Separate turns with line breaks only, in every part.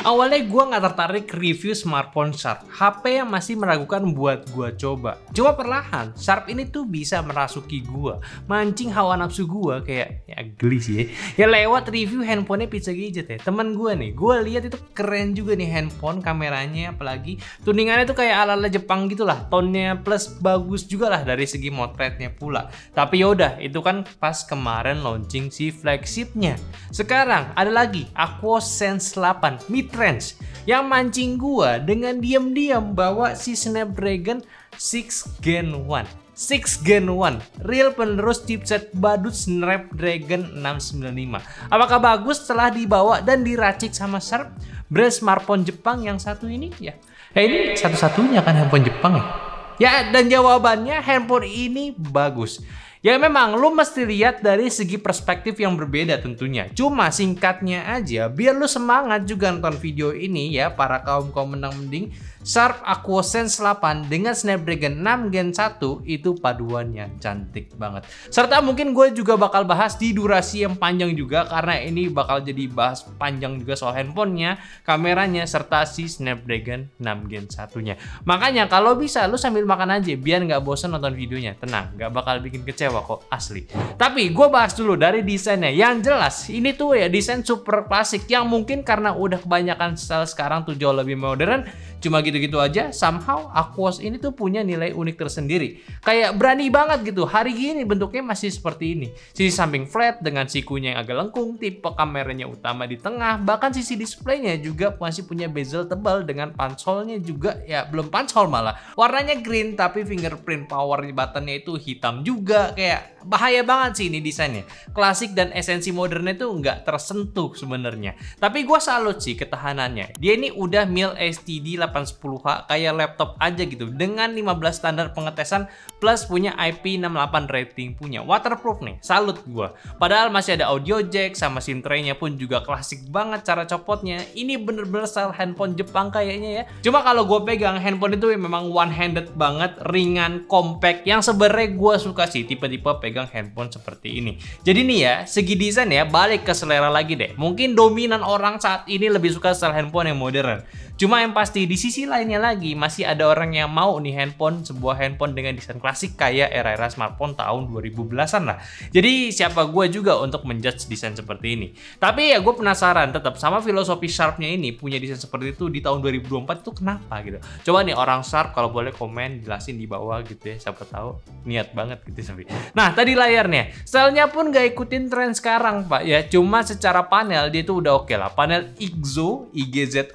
Awalnya gue nggak tertarik review smartphone Sharp, HP yang masih meragukan buat gue coba. Cuma perlahan, Sharp ini tuh bisa merasuki gue, mancing hawa nafsu gue kayak ya geli sih ya. Ya lewat review handphonenya Pizza Gadget ya. Temen gue nih, gue lihat itu keren juga nih handphone, kameranya apalagi tuningannya tuh kayak ala-ala Jepang gitulah, tonnya plus bagus juga lah dari segi motretnya pula. Tapi yaudah, itu kan pas kemarin launching si flagshipnya. Sekarang ada lagi Aquos Sense 8 mid-range yang mancing gua dengan diam-diam bawa si Snapdragon 6 Gen 1. 6 Gen 1, real penerus chipset badut Snapdragon 695. Apakah bagus setelah dibawa dan diracik sama Sharp, brand smartphone Jepang yang satu ini ya? Ini satu-satunya kan handphone Jepang ya? Ya, dan jawabannya handphone ini bagus. Ya memang lu mesti lihat dari segi perspektif yang berbeda tentunya. Cuma singkatnya aja, biar lu semangat juga nonton video ini ya para kaum mending, Sharp Aquos Sense 8 dengan Snapdragon 6 Gen 1 itu paduannya cantik banget. Serta mungkin gue juga bakal bahas di durasi yang panjang juga karena ini bakal jadi bahas panjang juga soal handphonenya, kameranya, serta si Snapdragon 6 Gen 1-nya. Makanya kalau bisa lu sambil makan aja biar nggak bosan nonton videonya. Tenang, nggak bakal bikin kecewa kok, asli. Tapi gue bahas dulu dari desainnya. Yang jelas ini tuh ya desain super klasik yang mungkin karena udah kebanyakan style sekarang tuh jauh lebih modern. Cuma gitu-gitu aja, somehow Aquos ini tuh punya nilai unik tersendiri. Kayak berani banget gitu, hari gini bentuknya masih seperti ini. Sisi samping flat dengan sikunya yang agak lengkung, tipe kameranya utama di tengah, bahkan sisi displaynya juga masih punya bezel tebal dengan pansolnya juga ya belum pansol malah. Warnanya green tapi fingerprint power buttonnya itu hitam juga, kayak bahaya banget sih ini desainnya. Klasik dan esensi modernnya tuh nggak tersentuh sebenarnya. Tapi gue salut sih ketahanannya. Dia ini udah mil STD 810H kayak laptop aja gitu dengan 15 standar pengetesan plus punya IP68 rating, punya waterproof nih, salut gua. Padahal masih ada audio jack sama SIM tray-nya pun juga klasik banget cara copotnya. Ini bener-bener style handphone Jepang kayaknya ya. Cuma kalau gue pegang handphone itu memang one handed banget, ringan, compact, yang sebenarnya gue suka sih tipe-tipe pegang handphone seperti ini. Jadi nih ya, segi desain ya balik ke selera lagi deh. Mungkin dominan orang saat ini lebih suka style handphone yang modern. Cuma yang pasti di sisi lainnya lagi masih ada orang yang mau nih sebuah handphone dengan desain klasik kayak era-era smartphone tahun 2010-an lah. Jadi siapa gue juga untuk menjudge desain seperti ini. Tapi ya gue penasaran tetap sama filosofi Sharp-nya ini punya desain seperti itu di tahun 2024 itu kenapa gitu. Coba nih orang Sharp kalau boleh komen jelasin di bawah gitu ya, siapa tahu niat banget gitu sampai. Nah tadi layarnya, stylenya pun gak ikutin tren sekarang pak ya. Cuma secara panel dia itu udah oke lah. Panel IGZO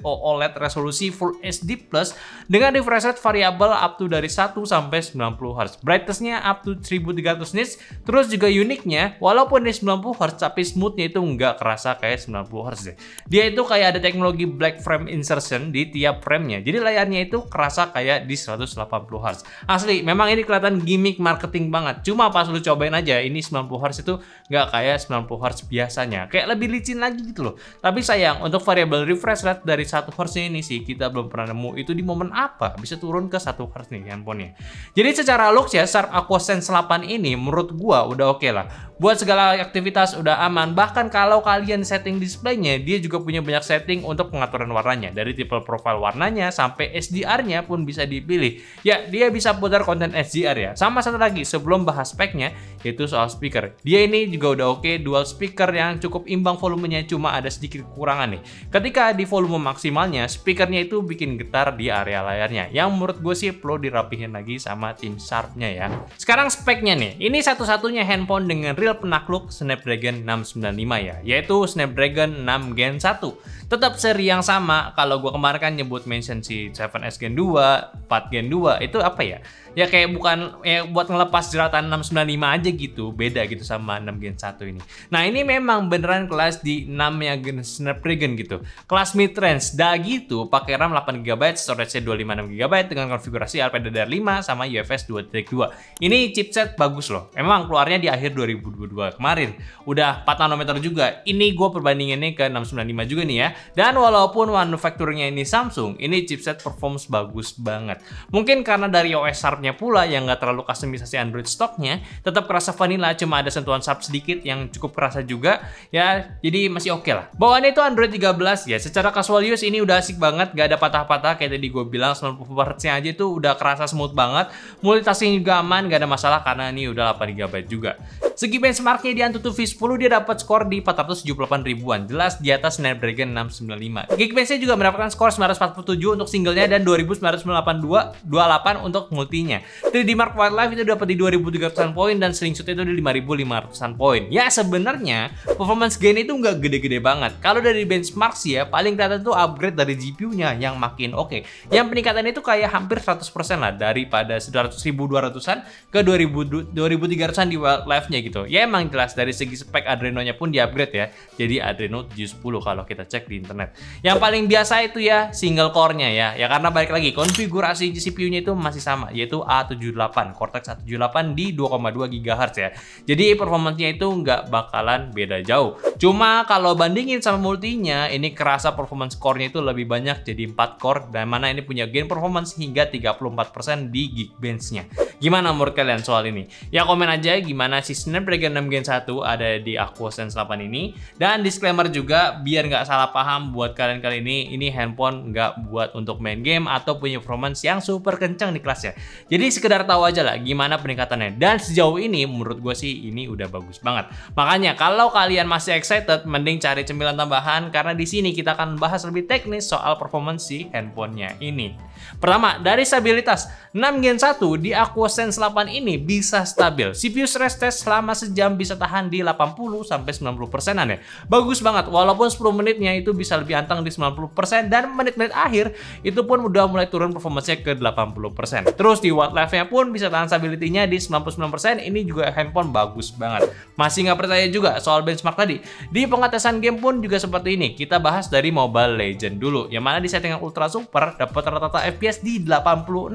OLED resolusi Full HD Plus dengan refresh rate variabel up to dari 1 sampai 90 Hz. Brightness-nya up to 1300 nits. Terus juga uniknya, walaupun di 90 Hz tapi smoothnya itu nggak kerasa kayak 90 Hz deh. Dia itu kayak ada teknologi black frame insertion di tiap framenya. Jadi layarnya itu kerasa kayak di 180 Hz. Asli, memang ini kelihatan gimmick marketing banget. Cuma pas lu cobain aja, ini 90 Hz itu nggak kayak 90 Hz biasanya. Kayak lebih licin lagi gitu loh. Tapi sayang, untuk variabel refresh rate dari 1 Hz ini sih kita belum pernah nemu itu di momen apa bisa turun ke 1 Hz nih handphonenya. Jadi secara looks ya Sharp Aquos Sense 8 ini menurut gua udah oke lah. Buat segala aktivitas udah aman. Bahkan kalau kalian setting displaynya, dia juga punya banyak setting untuk pengaturan warnanya. Dari tipe profile warnanya sampai SDR-nya pun bisa dipilih. Ya, dia bisa putar konten SDR ya. Sama satu lagi sebelum bahas speknya, yaitu soal speaker. Dia ini juga udah oke, dual speaker yang cukup imbang volumenya, cuma ada sedikit kekurangan nih. Ketika di volume maksimalnya, speakernya itu bikin getar di area layarnya. Yang menurut gue sih perlu dirapihin lagi sama tim Sharp-nya ya. Sekarang speknya nih, ini satu-satunya handphone dengan real penakluk Snapdragon 695 ya, yaitu Snapdragon 6 Gen 1. Tetap seri yang sama. Kalau gue kemarin kan nyebut mention si 7S Gen 2, 4 Gen 2, itu apa ya? Ya kayak bukan ya buat ngelepas jeratan 695 aja gitu, beda gitu sama 6 Gen 1 ini. Nah ini memang beneran kelas di 6 ya Snapdragon gitu, kelas mid range dah gitu, pakai RAM 8GB storage-nya 256 GB dengan konfigurasi LPDDR5 sama UFS 2.2. Ini chipset bagus loh. Emang keluarnya di akhir 2022 kemarin. Udah 4 nanometer juga. Ini gue perbandinginnya ke 695 juga nih ya. Dan walaupun manufakturnya ini Samsung, ini chipset performance bagus banget. Mungkin karena dari OS Sharp-nya pula yang nggak terlalu kustomisasi Android stoknya, tetap kerasa vanilla, cuma ada sentuhan Sharp sedikit yang cukup kerasa juga ya, jadi masih oke lah. Bawaannya itu Android 13 ya, secara casual use ini udah asik banget, gak ada patah-patah kayak tadi gue bilang, 90%-nya aja itu udah kerasa smooth banget. Multitasking juga aman, gak ada masalah karena ini udah 8 GB juga. Segi benchmarknya di Antutu V10 dia dapat skor di 478 ribuan, jelas di atas Snapdragon 695. Geekbench-nya juga mendapatkan skor 947 untuk singlenya dan 2982 28 untuk multinya. 3D Mark Wildlife itu dapat di 2300-an poin dan Slingshot itu di 5500-an poin. Ya sebenarnya performance gain itu nggak gede-gede banget. Kalau dari benchmark sih ya paling kelihatan tuh upgrade dari GPU-nya yang makin oke. Yang peningkatannya itu kayak hampir 100% lah, daripada 1200-an ke 2300-an di Wildlife-nya gitu. Ya emang jelas dari segi spek Adreno-nya pun di-upgrade ya. Jadi Adreno 710 kalau kita cek di internet. Yang paling biasa itu ya single core-nya ya. Ya karena balik lagi konfigurasi CPU-nya itu masih sama, yaitu A78, Cortex A78 di 2,2 GHz ya. Jadi performance-nya itu nggak bakalan beda jauh. Cuma kalau bandingin sama multinya, ini kerasa performance core-nya itu lebih banyak jadi 4 core, dan mana ini punya gain performance hingga 34% di Geekbench-nya. Gimana menurut kalian soal ini? Ya komen aja gimana si Snapdragon 6 Gen 1 ada di AquaSense 8 ini. Dan disclaimer juga biar nggak salah paham buat kalian kali ini handphone nggak buat untuk main game atau punya performance yang super kencang di kelasnya. Jadi sekedar tahu aja lah gimana peningkatannya. Dan sejauh ini menurut gue sih ini udah bagus banget. Makanya kalau kalian masih excited, mending cari cemilan tambahan karena di sini kita akan bahas lebih teknis soal performance si handphonenya ini. Pertama, dari stabilitas, 6 Gen 1 di AquaSense 8 ini bisa stabil. CPU stress test selama sejam bisa tahan di 80-90%an ya. Bagus banget, walaupun 10 menitnya itu bisa lebih anteng di 90% dan menit-menit akhir itu pun udah mulai turun performance-nya ke 80%. Terus di Wildlife-nya pun bisa tahan stability-nya di 99%, ini juga handphone bagus banget. Masih nggak percaya juga soal benchmark tadi? Di pengetesan game pun juga seperti ini. Kita bahas dari Mobile Legends dulu, yang mana di settingan Ultra Super dapat rata-rata FPS di 86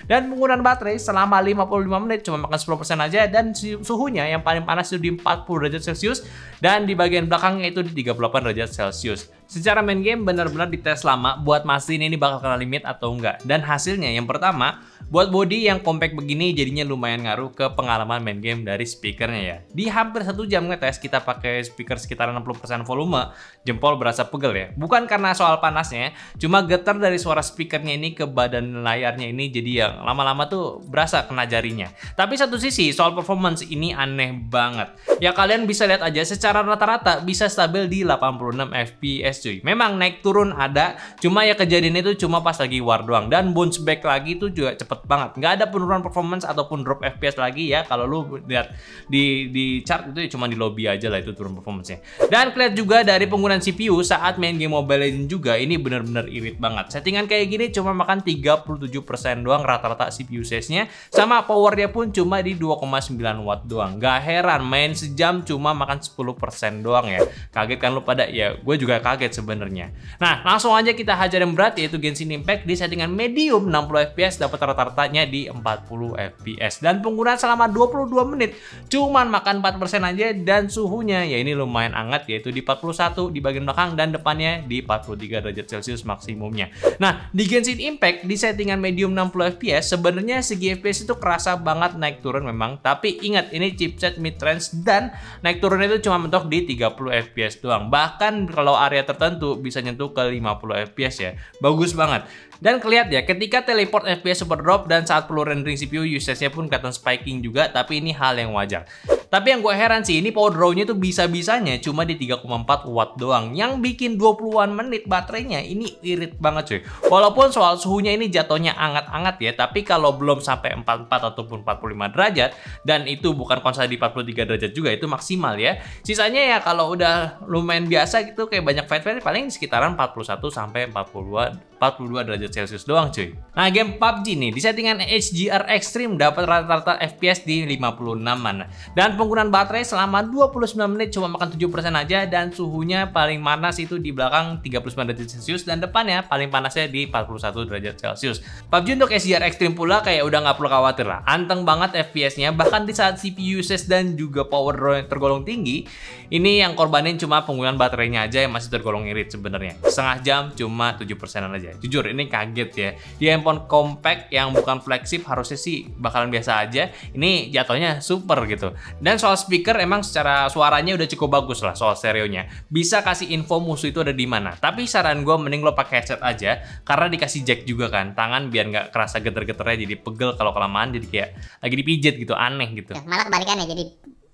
dan penggunaan baterai selama 55 menit cuma makan 10% aja, dan suhunya yang paling panas itu di 40 derajat Celcius dan di bagian belakangnya itu di 38 derajat Celcius. Secara main game benar-benar dites lama buat mastiin ini bakal kena limit atau enggak, dan hasilnya yang pertama, buat body yang compact begini jadinya lumayan ngaruh ke pengalaman main game dari speakernya ya. Di hampir 1 jam ngetes kita pakai speaker sekitar 60% volume, jempol berasa pegel ya. Bukan karena soal panasnya, cuma getar dari suara speakernya ini ke badan layarnya ini jadi yang lama-lama tuh berasa kena jarinya. Tapi satu sisi soal performance ini aneh banget. Ya kalian bisa lihat aja secara rata-rata bisa stabil di 86 FPS cuy. Memang naik turun ada, cuma ya kejadian itu cuma pas lagi war doang, dan bounce back lagi itu juga cepet banget. Nggak ada penurunan performance ataupun drop FPS lagi ya. Kalau lu lihat di chart itu ya cuma di lobby aja lah itu turun performance-nya. Dan kelihatan juga dari penggunaan CPU saat main game Mobile Legends juga ini bener-bener irit banget. Settingan kayak gini cuma makan 37% doang rata-rata CPU size-nya, sama powernya pun cuma di 2,9 watt doang. Gak heran main sejam cuma makan 10% doang ya. Kaget kan lu pada? Ya gue juga kaget sebenarnya. Nah langsung aja kita hajar yang berat, yaitu Genshin Impact di settingan medium 60 fps dapat rata-ratanya di 40 fps, dan penggunaan selama 22 menit cuman makan 4% aja, dan suhunya ya ini lumayan hangat yaitu di 41 di bagian belakang dan depannya di 43 derajat Celcius maksimumnya. Nah di Genshin Impact di settingan medium 60 fps sebenarnya segi fps itu kerasa banget naik turun memang, tapi ingat ini chipset mid range dan naik turun itu cuma mentok di 30 fps doang. Bahkan kalau area tertentu bisa nyentuh ke 50 fps ya. Bagus banget. Dan kelihatan ya ketika teleport FPS super drop dan saat perlu rendering CPU usage-nya pun kelihatan spiking juga, tapi ini hal yang wajar. Tapi yang gue heran sih, ini power draw-nya tuh bisa-bisanya cuma di 3,4 watt doang. Yang bikin 20-an menit baterainya ini irit banget cuy. Walaupun soal suhunya ini jatuhnya hangat-hangat ya, tapi kalau belum sampai 44 ataupun 45 derajat, dan itu bukan konstan di 43 derajat juga, itu maksimal ya. Sisanya ya kalau udah lumayan biasa gitu kayak banyak fight paling sekitaran 41 sampai 42 42 derajat Celcius doang cuy. Nah game PUBG nih di settingan HDR Extreme dapat rata-rata FPS di 56an. Dan penggunaan baterai selama 29 menit cuma makan 7% aja, dan suhunya paling panas itu di belakang 39 derajat Celcius dan depannya paling panasnya di 41 derajat Celcius. PUBG untuk HDR Extreme pula kayak udah nggak perlu khawatir lah. Anteng banget FPS-nya, bahkan di saat CPU usage dan juga power draw yang tergolong tinggi. Ini yang korbanin cuma penggunaan baterainya aja yang masih tergolong irit sebenarnya. Setengah jam cuma 7%-an aja. Jujur ini kaget ya. Di handphone compact yang bukan flagship harusnya sih bakalan biasa aja. Ini jatuhnya super gitu. Dan soal speaker emang secara suaranya udah cukup bagus lah soal stereonya. Bisa kasih info musuh itu ada di mana. Tapi saran gue mending lo pakai headset aja karena dikasih jack juga kan. Tangan biar nggak kerasa geter-geternya jadi pegel kalau kelamaan, jadi kayak lagi dipijit gitu, aneh gitu.
Malah kebalikannya jadi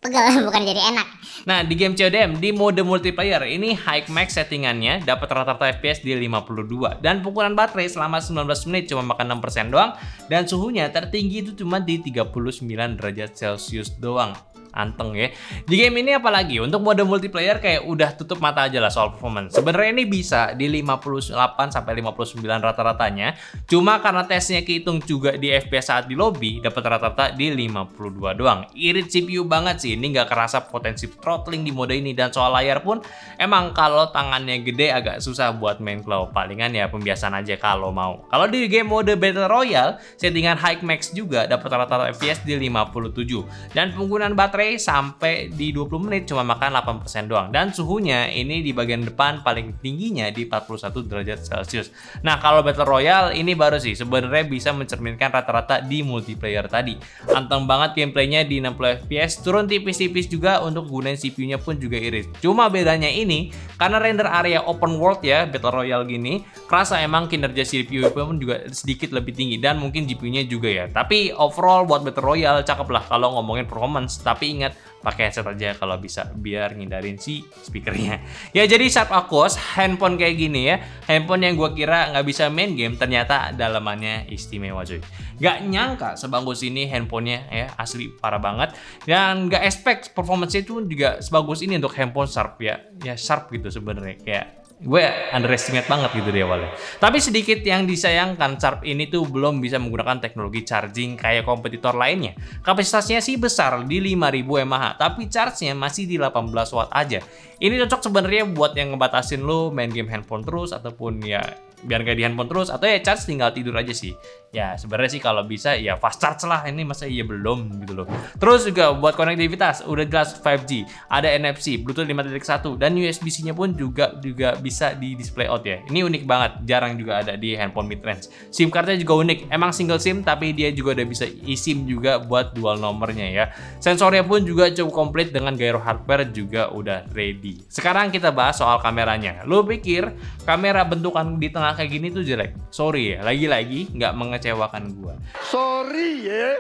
pegel bukan jadi enak.
Nah di game CODM di mode multiplayer ini high max settingannya dapat rata-rata FPS di 52 dan penggunaan baterai selama 19 menit cuma makan 6% doang, dan suhunya tertinggi itu cuma di 39 derajat Celcius doang. Anteng ya. Di game ini apalagi untuk mode multiplayer kayak udah tutup mata aja lah soal performance. Sebenarnya ini bisa di 58 sampai 59 rata-ratanya. Cuma karena tesnya kehitung juga di FPS saat di lobby dapat rata-rata di 52 doang. Irit CPU banget sih. Ini nggak kerasa potensi throttling di mode ini, dan soal layar pun emang kalau tangannya gede agak susah buat main claw. Palingan ya pembiasaan aja kalau mau. Kalau di game mode Battle Royale settingan high max juga dapat rata-rata FPS di 57 dan penggunaan baterai sampai di 20 menit cuma makan 8% doang, dan suhunya ini di bagian depan paling tingginya di 41 derajat Celcius. Nah kalau Battle Royale ini baru sih sebenarnya bisa mencerminkan rata-rata di multiplayer tadi. Anteng banget gameplaynya di 60 FPS, turun tipis-tipis juga untuk gunain CPU-nya pun juga irit. Cuma bedanya ini karena render area open world ya Battle Royale gini, kerasa emang kinerja CPU pun juga sedikit lebih tinggi dan mungkin GPU-nya juga ya. Tapi overall buat Battle Royale cakep lah kalau ngomongin performance, tapi ingat pakai headset aja kalau bisa biar ngindarin si speakernya. Ya jadi Sharp Aquos handphone kayak gini ya, handphone yang gue kira nggak bisa main game ternyata dalamannya istimewa cuy. Gak nyangka sebagus ini handphonenya ya, asli parah banget, dan gak expect performance itu juga sebagus ini untuk handphone Sharp ya. Ya Sharp gitu sebenarnya, kayak gue underestimate banget gitu di awalnya. Tapi sedikit yang disayangkan, Sharp ini tuh belum bisa menggunakan teknologi charging kayak kompetitor lainnya. Kapasitasnya sih besar di 5000 mAh, tapi charge-nya masih di 18 watt aja. Ini cocok sebenarnya buat yang ngebatasin lo main game handphone terus, ataupun ya biar gak di handphone terus, atau ya charge tinggal tidur aja sih. Ya sebenarnya sih kalau bisa ya fast charge lah, ini masa iya belum gitu loh. Terus juga buat konektivitas udah jelas 5G, ada NFC, Bluetooth 5.1 dan USB-C-nya pun juga bisa di display out ya. Ini unik banget, jarang juga ada di handphone mid-range. SIM cardnya juga unik, emang single SIM tapi dia juga udah bisa eSIM juga buat dual nomornya ya. Sensornya pun juga cukup komplit dengan gyro hardware juga udah ready. Sekarang kita bahas soal kameranya. Lo pikir kamera bentukan di tengah kayak gini tuh jelek? Sorry ya, lagi-lagi nggak mengecewakan gua.
Sorry ya.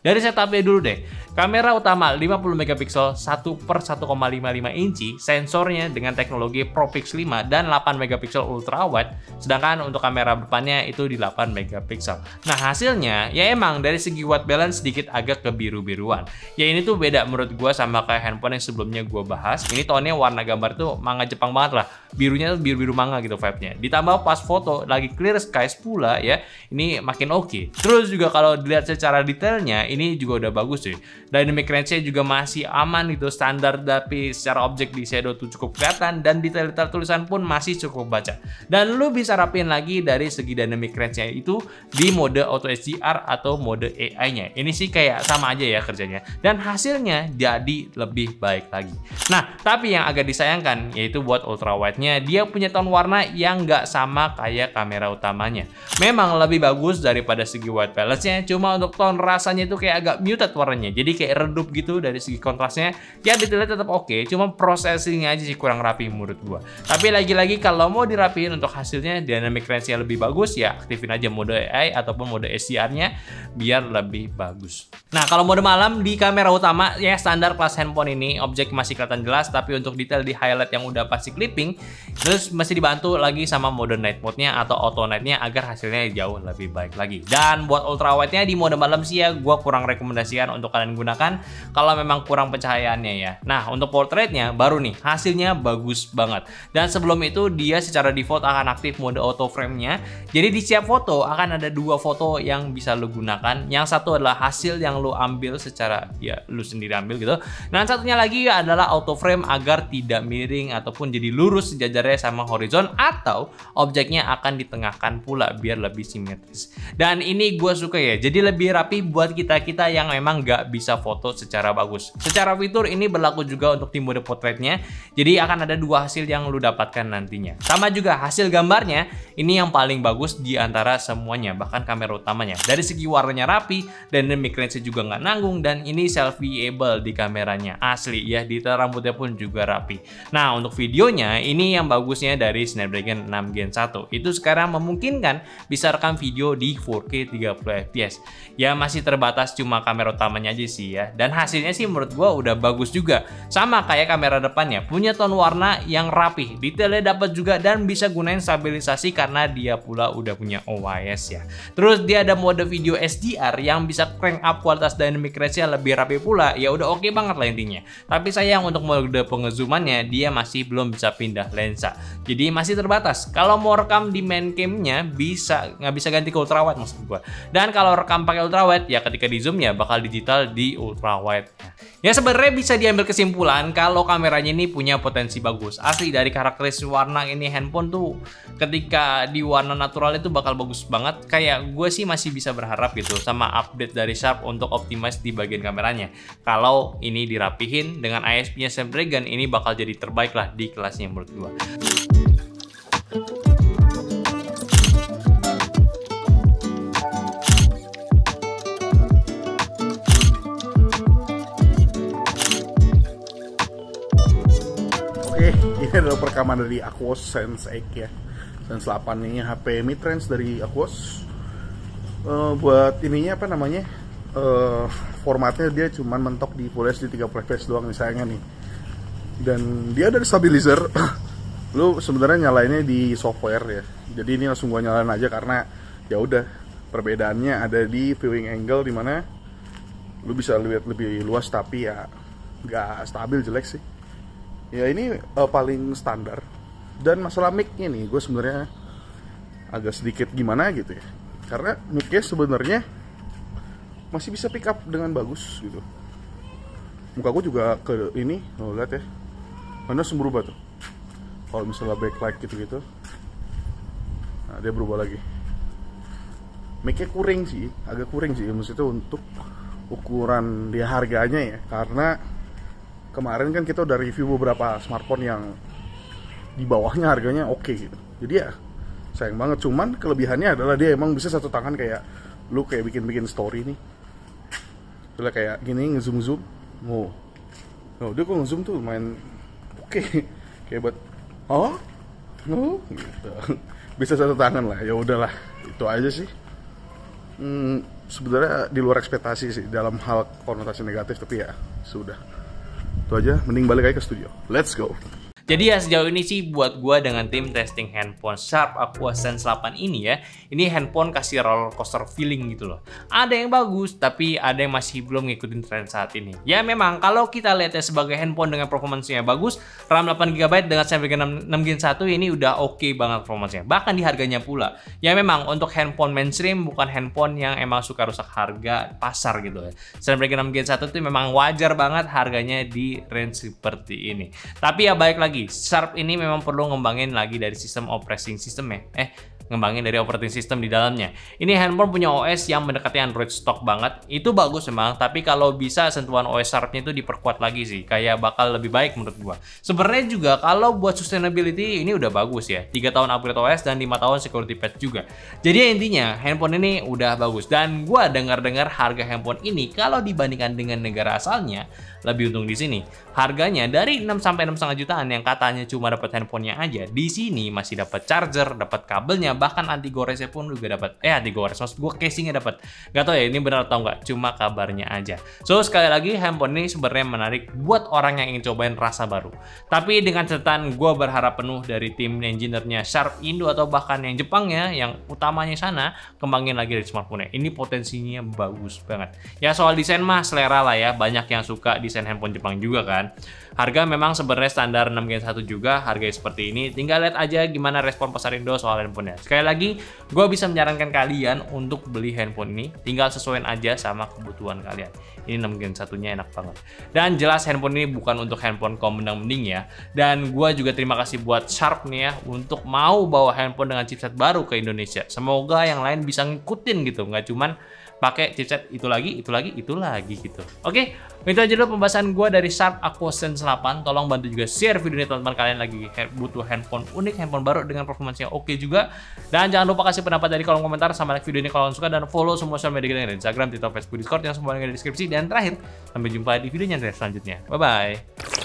Dari setupnya dulu deh. Kamera utama 50 megapiksel 1/1,55 inci, sensornya dengan teknologi ProPix 5 dan 8 megapiksel ultra wide, sedangkan untuk kamera depannya itu di 8 megapiksel. Nah hasilnya ya emang dari segi white balance sedikit agak kebiru-biruan. Ya ini tuh beda menurut gua sama kayak handphone yang sebelumnya gua bahas. Ini tonnya warna gambar tuh manga Jepang banget lah. Birunya tuh biru-biru manga gitu vibe-nya. Ditambah pas foto lagi clear skies pula ya, ini makin oke. Terus juga kalau dilihat secara detailnya ini juga udah bagus sih. Dynamic range-nya juga masih aman gitu, standar, tapi secara objek di shadow tuh cukup kelihatan dan detail-detail tulisan pun masih cukup baca. Dan lu bisa rapiin lagi dari segi dynamic range-nya itu di mode auto HDR atau mode AI-nya. Ini sih kayak sama aja ya kerjanya. Dan hasilnya jadi lebih baik lagi. Nah, tapi yang agak disayangkan yaitu buat ultra wide-nya dia punya tone warna yang nggak sama kayak kamera utamanya. Memang lebih bagus daripada segi white balance-nya, cuma untuk tone rasanya itu kayak agak muted warnanya. Jadi kayak redup gitu dari segi kontrasnya. Ya detailnya tetap oke, cuma processingnya aja sih kurang rapi menurut gua. Tapi lagi-lagi kalau mau dirapiin untuk hasilnya dynamic range-nya lebih bagus ya aktifin aja mode AI ataupun mode HDR-nya biar lebih bagus. Nah kalau mode malam di kamera utama ya standar kelas handphone ini objek masih kelihatan jelas, tapi untuk detail di highlight yang udah pasti clipping terus masih dibantu lagi sama mode night mode-nya atau auto night-nya agar hasilnya jauh lebih baik lagi. Dan buat ultra wide-nya di mode malam sih ya gua kurang rekomendasikan untuk kalian gunakan gunakan kalau memang kurang pencahayaannya ya. Nah, untuk portraitnya baru nih, hasilnya bagus banget. Dan sebelum itu dia secara default akan aktif mode auto frame-nya. Jadi di setiap foto akan ada 2 foto yang bisa lu gunakan. Yang satu adalah hasil yang lu ambil secara ya lu sendiri ambil gitu. Dan satunya lagi adalah auto frame agar tidak miring ataupun jadi lurus sejajarnya sama horizon, atau objeknya akan ditengahkan pula biar lebih simetris. Dan ini gue suka ya, jadi lebih rapi buat kita-kita yang memang nggak bisa foto secara bagus. Secara fitur ini berlaku juga untuk tim mode portraitnya, jadi akan ada 2 hasil yang lu dapatkan nantinya. Sama juga hasil gambarnya, ini yang paling bagus di antara semuanya, bahkan kamera utamanya. Dari segi warnanya rapi, dan mic range juga nggak nanggung, dan ini selfie-able di kameranya. Asli ya, detail rambutnya pun juga rapi. Nah, untuk videonya, ini yang bagusnya dari Snapdragon 6 Gen 1. Itu sekarang memungkinkan bisa rekam video di 4K 30fps. Ya masih terbatas cuma kamera utamanya aja sih ya. Dan hasilnya sih menurut gua udah bagus juga. Sama kayak kamera depannya, punya tone warna yang rapih, detailnya dapat juga, dan bisa gunain stabilisasi karena dia pula udah punya OIS ya. Terus dia ada mode video SDR yang bisa crank up kualitas dynamic range-nya lebih rapi pula. Ya udah oke banget lah intinya. Tapi sayang untuk mode pengezoomannya dia masih belum bisa pindah lensa. Jadi masih terbatas. Kalau mau rekam di main cam-nya nggak bisa ganti ke ultrawide maksud gua. Dan kalau rekam pakai ultrawide ya ketika di zoom ya bakal digital di ultrawide. Ya sebenarnya bisa diambil kesimpulan kalau kameranya ini punya potensi bagus. Asli dari karakteristik warna ini handphone tuh ketika di warna natural itu bakal bagus banget. Kayak gue sih masih bisa berharap gitu sama update dari Sharp untuk optimize di bagian kameranya. Kalau ini dirapihin dengan ISP-nya Snapdragon, ini bakal jadi terbaik lah di kelasnya menurut gue.
Oke, ini adalah perekaman dari Aquos Sense 8 ya. Sense 8 ini HP mid-range dari Aquos. Buat ininya apa namanya? Formatnya dia cuman mentok di Full HD 30fps doang nih sayangnya nih. Dan dia ada stabilizer. Lu sebenarnya nyalainnya di software ya. Jadi ini langsung gua nyalain aja karena ya udah perbedaannya ada di viewing angle dimana lu bisa lihat lebih luas tapi ya nggak stabil, jelek sih. Ya ini paling standar. Dan masalah mic-nya nih, gue sebenarnya agak sedikit gimana gitu ya. Karena mic-nya sebenarnya masih bisa pick up dengan bagus gitu. Muka gue juga ke ini, lo lihat ya, mana berubah tuh. Kalau misalnya backlight gitu-gitu, nah dia berubah lagi. Mic-nya kuring sih, agak kuring sih. Maksudnya untuk ukuran dia harganya ya, karena kemarin kan kita udah review beberapa smartphone yang di bawahnya harganya oke gitu. Jadi ya sayang banget. Cuman kelebihannya adalah dia emang bisa satu tangan, kayak lu kayak bikin story nih. Terus kayak gini ngezoom. Oh, dia kok ngezoom tuh main oke. Kayak buat gitu. Bisa satu tangan lah. Ya udahlah, itu aja sih. Sebenarnya di luar ekspektasi sih dalam hal konotasi negatif, tapi ya sudah. Itu aja, mending balik aja ke studio. Let's go.
Jadi ya sejauh ini sih buat gua dengan tim testing handphone Sharp Aquos Sense 8 ini ya, ini handphone kasih roller coaster feeling gitu loh. Ada yang bagus, tapi ada yang masih belum ngikutin tren saat ini. Ya memang kalau kita lihatnya sebagai handphone dengan performance-nya bagus, RAM 8GB dengan Snapdragon 6 Gen 1 ini udah oke banget performance-nya. Bahkan di harganya pula. Ya memang untuk handphone mainstream bukan handphone yang emang suka rusak harga pasar gitu ya. Snapdragon 6 Gen 1 itu memang wajar banget harganya di range seperti ini. Tapi ya balik lagi, Sharp ini memang perlu ngembangin lagi dari sistem operating system ya. Ngembangin dari operating system di dalamnya. Ini handphone punya OS yang mendekati Android stock banget. Itu bagus memang, tapi kalau bisa sentuhan OS Sharp-nya itu diperkuat lagi sih. Kayak bakal lebih baik menurut gua. Sebenarnya juga kalau buat sustainability ini udah bagus ya. 3 tahun upgrade OS dan 5 tahun security patch juga. Jadi intinya handphone ini udah bagus. Dan gua dengar-dengar harga handphone ini kalau dibandingkan dengan negara asalnya lebih untung di sini. Harganya dari 6 sampai 6,5 jutaan yang katanya cuma dapat handphonenya aja, di sini masih dapat charger, dapat kabelnya, bahkan anti goresnya pun juga dapat. Anti gores, maksud gue casingnya dapat. Gak tau ya ini benar atau enggak, cuma kabarnya aja. So sekali lagi handphone ini sebenarnya menarik buat orang yang ingin cobain rasa baru. Tapi dengan catatan gue berharap penuh dari tim engineer-nya Sharp Indo atau bahkan yang Jepangnya, yang utamanya sana, kembangin lagi dari smartphone-nya. Ini potensinya bagus banget. Ya soal desain mah selera lah ya, banyak yang suka desain handphone Jepang juga kan. Harga memang sebenarnya standar 6 Gen 1 juga, harganya seperti ini. Tinggal lihat aja gimana respon pasar Indo soal handphonenya. Sekali lagi, gue bisa menyarankan kalian untuk beli handphone ini, tinggal sesuaiin aja sama kebutuhan kalian. Ini 6 Gen 1-nya enak banget. Dan jelas handphone ini bukan untuk handphone kaum mending ya. Dan gue juga terima kasih buat Sharp nih ya, untuk mau bawa handphone dengan chipset baru ke Indonesia. Semoga yang lain bisa ngikutin gitu, nggak cuman pakai chipset itu lagi gitu. Oke, itu aja dulu pembahasan gue dari Sharp Aquos Sense 8. Tolong bantu juga share video ini teman-teman kalian lagi butuh handphone unik, handphone baru dengan performance yang oke juga. Dan jangan lupa kasih pendapat dari kolom komentar, sama like video ini kalau kalian suka, dan follow semua sosial media kita di Instagram, TikTok, Facebook, Discord yang semua ada di deskripsi. Dan terakhir, sampai jumpa di videonya selanjutnya. Bye bye.